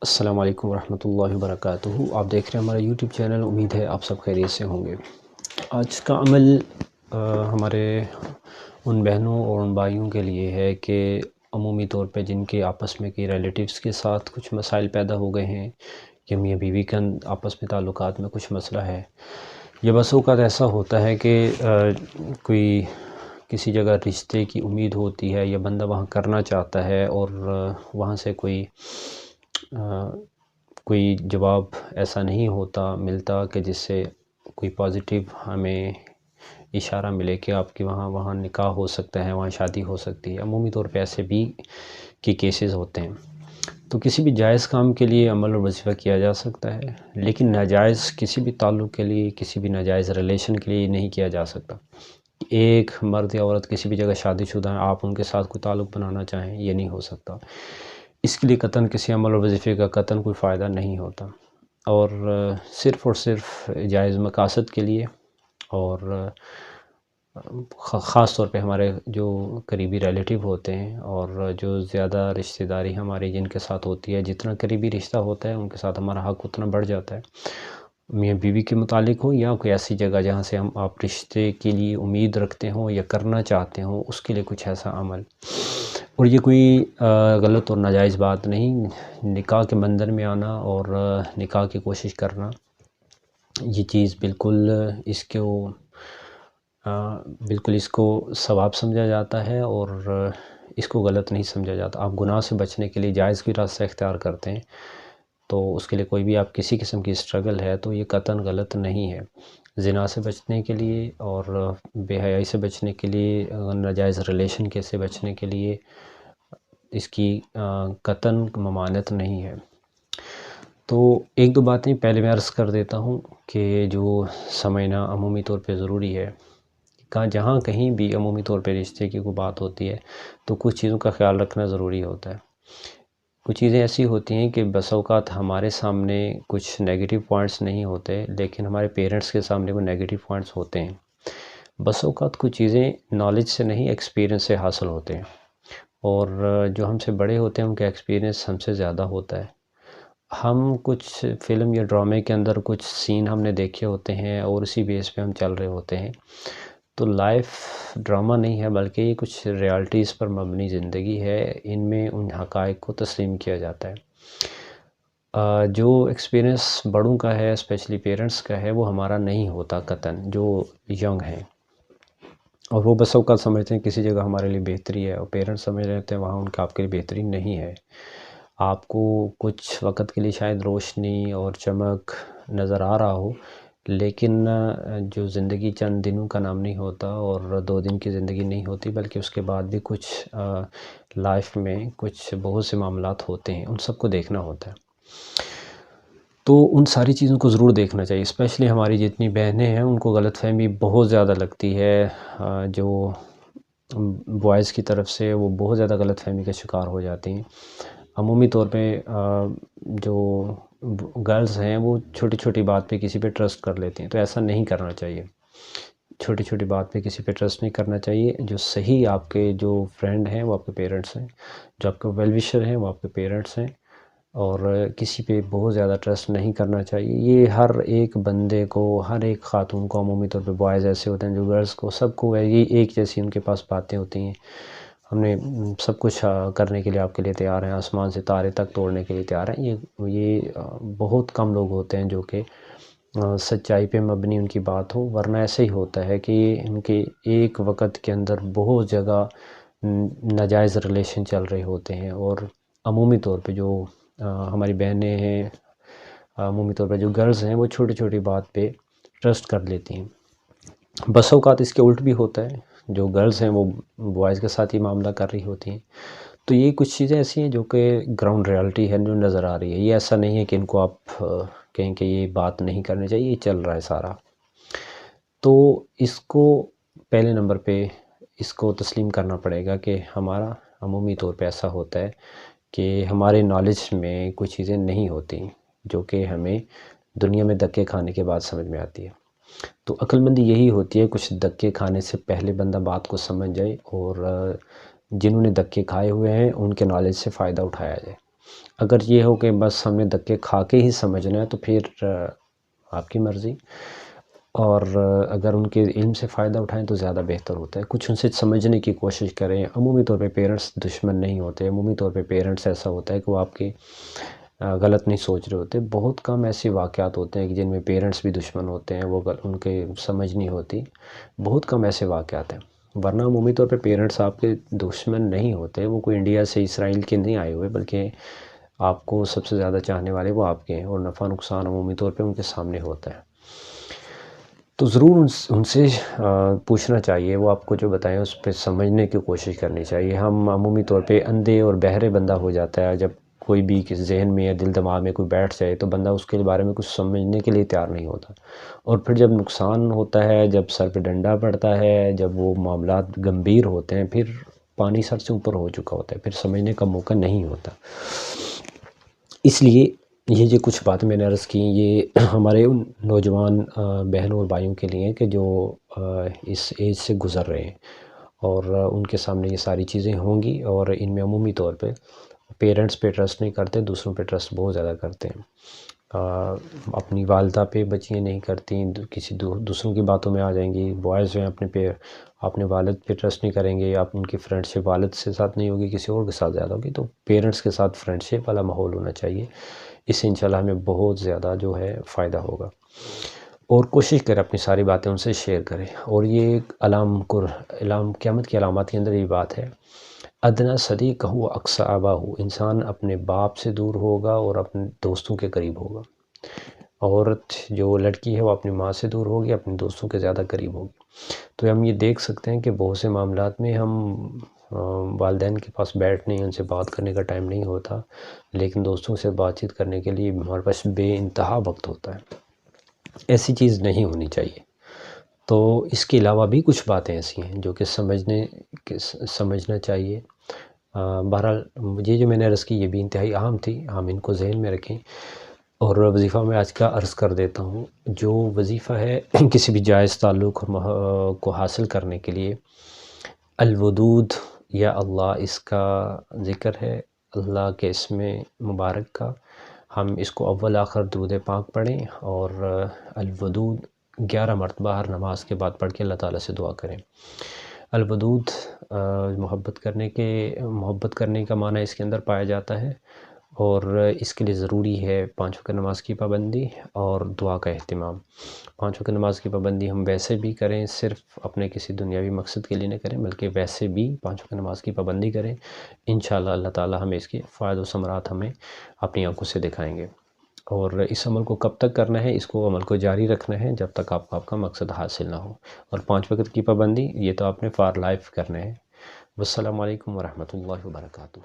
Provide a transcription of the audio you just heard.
السلام علیکم ورحمۃ اللہ وبرکاتہ۔ آپ دیکھ رہے ہیں ہمارا یوٹیوب چینل، امید ہے آپ سب خیریت سے ہوں گے۔ آج کا عمل ہمارے ان بہنوں اور ان بھائیوں کے لیے ہے کہ عمومی طور پہ جن کے آپس میں کی ریلیٹیوز کے ساتھ کچھ مسائل پیدا ہو گئے ہیں یا میاں بیوی کے آپس میں تعلقات میں کچھ مسئلہ ہے، یہ بس اوقات ایسا ہوتا ہے کہ کوئی کسی جگہ رشتے کی امید ہوتی ہے یا بندہ وہاں کرنا چاہتا ہے اور وہاں سے کوئی جواب ایسا نہیں ملتا کہ جس سے کوئی پازیٹیو ہمیں اشارہ ملے کہ آپ کی وہاں نکاح ہو سکتا ہے، وہاں شادی ہو سکتی ہے۔ عمومی طور پہ ایسے بھی کی کیسز ہوتے ہیں۔ تو کسی بھی جائز کام کے لیے عمل اور وظیفہ کیا جا سکتا ہے، لیکن ناجائز کسی بھی تعلق کے لیے، کسی بھی ناجائز ریلیشن کے لیے نہیں کیا جا سکتا۔ ایک مرد یا عورت کسی بھی جگہ شادی شدہ ہیں، آپ ان کے ساتھ کوئی تعلق بنانا چاہیں، یہ نہیں ہو سکتا۔ اس کے لیے قطعاً کسی عمل اور وظیفے کا قطعاً کوئی فائدہ نہیں ہوتا، اور صرف جائز مقاصد کے لیے، اور خاص طور پہ ہمارے جو قریبی ریلیٹیو ہوتے ہیں اور جو زیادہ رشتہ داری ہماری جن کے ساتھ ہوتی ہے، جتنا قریبی رشتہ ہوتا ہے ان کے ساتھ ہمارا حق اتنا بڑھ جاتا ہے، میاں بیوی کے متعلق ہو یا کوئی ایسی جگہ جہاں سے آپ رشتے کے لیے امید رکھتے ہوں یا کرنا چاہتے ہوں، اس کے لیے کچھ ایسا عمل۔ اور یہ کوئی غلط اور ناجائز بات نہیں، نکاح کے منظر میں آنا اور نکاح کی کوشش کرنا، یہ چیز بالکل اس کو ثواب سمجھا جاتا ہے اور اس کو غلط نہیں سمجھا جاتا۔ آپ گناہ سے بچنے کے لیے جائز کی راستہ اختیار کرتے ہیں تو اس کے لیے کوئی بھی آپ کسی قسم کی اسٹرگل ہے تو یہ قطعاً غلط نہیں ہے۔ زنا سے بچنے کے لیے اور بے حیائی سے بچنے کے لیے، ناجائز ریلیشن کے سے بچنے کے لیے اس کی قطعاً ممانعت نہیں ہے۔ تو ایک دو باتیں پہلے میں عرض کر دیتا ہوں کہ جو سمجھنا عمومی طور پہ ضروری ہے، جہاں کہیں بھی عمومی طور پہ رشتے کی کوئی بات ہوتی ہے تو کچھ چیزوں کا خیال رکھنا ضروری ہوتا ہے۔ کچھ چیزیں ایسی ہوتی ہیں کہ بس اوقات ہمارے سامنے کچھ نیگیٹو پوائنٹس نہیں ہوتے، لیکن ہمارے پیرنٹس کے سامنے وہ نیگیٹو پوائنٹس ہوتے ہیں۔ بس اوقات کچھ چیزیں نالج سے نہیں، ایکسپیرینس سے حاصل ہوتے ہیں، اور جو ہم سے بڑے ہوتے ہیں ان کا ایکسپیرینس ہم سے زیادہ ہوتا ہے۔ ہم کچھ فلم یا ڈرامے کے اندر کچھ سین ہم نے دیکھے ہوتے ہیں اور اسی بیس پہ ہم چل رہے ہوتے ہیں، تو لائف ڈرامہ نہیں ہے بلکہ یہ کچھ ریالٹیز پر مبنی زندگی ہے، ان میں ان حقائق کو تسلیم کیا جاتا ہے۔ جو ایکسپیرینس بڑوں کا ہے، اسپیشلی پیرنٹس کا ہے، وہ ہمارا نہیں ہوتا قطعاً، جو ینگ ہیں، اور وہ بس اوقات سمجھتے ہیں کسی جگہ ہمارے لیے بہتری ہے، اور پیرنٹس سمجھ رہتے ہیں وہاں ان کا آپ کے لیے بہتری نہیں ہے۔ آپ کو کچھ وقت کے لیے شاید روشنی اور چمک نظر آ رہا ہو، لیکن جو زندگی چند دنوں کا نام نہیں ہوتا اور 2 دن کی زندگی نہیں ہوتی، بلکہ اس کے بعد بھی کچھ لائف میں کچھ بہت سے معاملات ہوتے ہیں، ان سب کو دیکھنا ہوتا ہے۔ تو ان ساری چیزوں کو ضرور دیکھنا چاہیے، اسپیشلی ہماری جتنی بہنیں ہیں ان کو غلط فہمی بہت زیادہ لگتی ہے، جو بوائز کی طرف سے وہ بہت زیادہ غلط فہمی کا شکار ہو جاتی ہیں۔ عمومی طور پہ جو گرلز ہیں وہ چھوٹی چھوٹی بات پہ کسی پہ ٹرسٹ کر لیتی ہیں، تو ایسا نہیں کرنا چاہیے۔ چھوٹی چھوٹی بات پہ کسی پہ ٹرسٹ نہیں کرنا چاہیے۔ جو صحیح آپ کے جو فرینڈ ہیں وہ آپ کے پیرنٹس ہیں، جو آپ کے ویل وشر ہیں وہ آپ کے پیرنٹس ہیں، اور کسی پہ بہت زیادہ ٹرسٹ نہیں کرنا چاہیے۔ یہ ہر ایک بندے کو، ہر ایک خاتون کو، عمومی طور پہ بوائز ایسے ہوتے ہیں جو گرلز کو، سب کو یہ ایک جیسی ان کے پاس باتیں ہوتی ہیں، ہم نے سب کچھ کرنے کے لیے آپ کے لیے تیار ہیں، آسمان سے تارے تک توڑنے کے لیے تیار ہیں۔ یہ بہت کم لوگ ہوتے ہیں جو کہ سچائی پہ مبنی ان کی بات ہو، ورنہ ایسے ہی ہوتا ہے کہ ان کے ایک وقت کے اندر بہت جگہ ناجائز ریلیشن چل رہے ہوتے ہیں، اور عمومی طور پہ جو ہماری بہنیں ہیں، عمومی طور پہ جو گرلز ہیں وہ چھوٹی چھوٹی بات پہ ٹرسٹ کر لیتی ہیں۔ بس اوقات اس کے الٹ بھی ہوتا ہے، جو گرلز ہیں وہ بوائز کے ساتھ ہی معاملہ کر رہی ہوتی ہیں۔ تو یہ کچھ چیزیں ایسی ہیں جو کہ گراؤنڈ ریالٹی ہے، جو نظر آ رہی ہے۔ یہ ایسا نہیں ہے کہ ان کو آپ کہیں کہ یہ بات نہیں کرنی چاہیے، یہ چل رہا ہے سارا۔ تو اس کو پہلے نمبر پہ اس کو تسلیم کرنا پڑے گا کہ ہمارا عمومی طور پہ ایسا ہوتا ہے کہ ہمارے نالج میں کچھ چیزیں نہیں ہوتی جو کہ ہمیں دنیا میں دھکے کھانے کے بعد سمجھ میں آتی ہے۔ تو عقل مندی یہی ہوتی ہے، کچھ دھکے کھانے سے پہلے بندہ بات کو سمجھ جائے، اور جنہوں نے دھکے کھائے ہوئے ہیں ان کے نالج سے فائدہ اٹھایا جائے۔ اگر یہ ہو کہ بس ہم نے دھکے کھا کے ہی سمجھنا ہے تو پھر آپ کی مرضی، اور اگر ان کے علم سے فائدہ اٹھائیں تو زیادہ بہتر ہوتا ہے۔ کچھ ان سے سمجھنے کی کوشش کریں۔ عمومی طور پہ پیرنٹس دشمن نہیں ہوتے، عمومی طور پہ پیرنٹس ایسا ہوتا ہے کہ وہ آپ کے غلط نہیں سوچ رہے ہوتے۔ بہت کم ایسے واقعات ہوتے ہیں کہ جن میں پیرنٹس بھی دشمن ہوتے ہیں، وہ ان کے سمجھ نہیں ہوتی، بہت کم ایسے واقعات ہیں۔ ورنہ عمومی طور پہ پیرنٹس آپ کے دشمن نہیں ہوتے، وہ کوئی انڈیا سے اسرائیل کے نہیں آئے ہوئے، بلکہ آپ کو سب سے زیادہ چاہنے والے وہ آپ کے ہیں، اور نفع نقصان عمومی طور پہ ان کے سامنے ہوتا ہے۔ تو ضرور ان سے پوچھنا چاہیے، وہ آپ کو جو بتائیں اس پہ سمجھنے کی کوشش کرنی چاہیے۔ ہم عمومی طور پہ اندھے اور بہرے بندہ ہو جاتا ہے جب کوئی بھی کسی ذہن میں یا دل دماغ میں کوئی بیٹھ جائے تو بندہ اس کے بارے میں کچھ سمجھنے کے لیے تیار نہیں ہوتا، اور پھر جب نقصان ہوتا ہے، جب سر پہ ڈنڈا پڑتا ہے، جب وہ معاملات گمبھیر ہوتے ہیں، پھر پانی سر سے اوپر ہو چکا ہوتا ہے، پھر سمجھنے کا موقع نہیں ہوتا۔ اس لیے یہ جو کچھ باتیں میں نے عرض کی، یہ ہمارے ان نوجوان بہنوں اور بھائیوں کے لیے کہ جو اس ایج سے گزر رہے ہیں، اور ان کے سامنے یہ ساری چیزیں ہوں گی، اور ان میں عمومی طور پہ پیرنٹس پہ ٹرسٹ نہیں کرتے، دوسروں پہ ٹرسٹ بہت زیادہ کرتے ہیں۔ اپنی والدہ پہ بچیاں نہیں کرتی، کسی دوسروں کی باتوں میں آ جائیں گی۔ بوائز جو ہیں اپنے والد پہ ٹرسٹ نہیں کریں گے، ان کی فرینڈ شپ والد سے ساتھ نہیں ہوگی، کسی اور کے ساتھ زیادہ ہوگی۔ تو پیرنٹس کے ساتھ فرینڈ شپ والا ماحول ہونا چاہیے، اس سے انشاءاللہ ہمیں بہت زیادہ جو ہے فائدہ ہوگا۔ اور کوشش کریں اپنی ساری باتیں ان سے شیئر کریں۔ اور یہ قیامت کی علامات کے اندر یہ بات ہے، ادنیٰ صدیقہ و اقصیٰ اباہ، انسان اپنے باپ سے دور ہوگا اور اپنے دوستوں کے قریب ہوگا۔ عورت جو لڑکی ہے وہ اپنی ماں سے دور ہوگی، اپنے دوستوں کے زیادہ قریب ہوگی۔ تو ہم یہ دیکھ سکتے ہیں کہ بہت سے معاملات میں ہم والدین کے پاس بیٹھنے، ان سے بات کرنے کا ٹائم نہیں ہوتا، لیکن دوستوں سے بات چیت کرنے کے لیے ہمارے پاس بے انتہا وقت ہوتا ہے۔ ایسی چیز نہیں ہونی چاہیے۔ تو اس کے علاوہ بھی کچھ باتیں ایسی ہیں جو کہ سمجھنا چاہیے۔ بہرحال مجھے جو میں نے عرض کی یہ بھی انتہائی اہم تھی، ہم ان کو ذہن میں رکھیں۔ اور وظیفہ میں آج کا عرض کر دیتا ہوں۔ جو وظیفہ ہے کسی بھی جائز تعلق کو حاصل کرنے کے لیے، الودود یا اللہ، اس کا ذکر ہے، اللہ کے اسم مبارک کا۔ ہم اس کو اول آخر درود پاک پڑھیں، اور الودود 11 مرتبہ ہر نماز کے بعد پڑھ کے اللہ تعالیٰ سے دعا کریں۔ الودود محبت کرنے کا معنی اس کے اندر پایا جاتا ہے، اور اس کے لیے ضروری ہے 5 وقت نماز کی پابندی اور دعا کا اہتمام۔ 5 وقت نماز کی پابندی ہم ویسے بھی کریں، صرف اپنے کسی دنیاوی مقصد کے لیے نہ کریں، بلکہ ویسے بھی 5 وقت نماز کی پابندی کریں۔ انشاءاللہ اللہ تعالیٰ ہمیں اس کے فائد و ثمرات ہمیں اپنی آنکھوں سے دکھائیں گے۔ اور اس عمل کو کب تک کرنا ہے، اس کو عمل کو جاری رکھنا ہے جب تک آپ کا مقصد حاصل نہ ہو۔ اور 5 وقت کی پابندی یہ تو آپ نے فار لائف کرنا ہے۔ والسلام علیکم ورحمۃ اللہ وبرکاتہ۔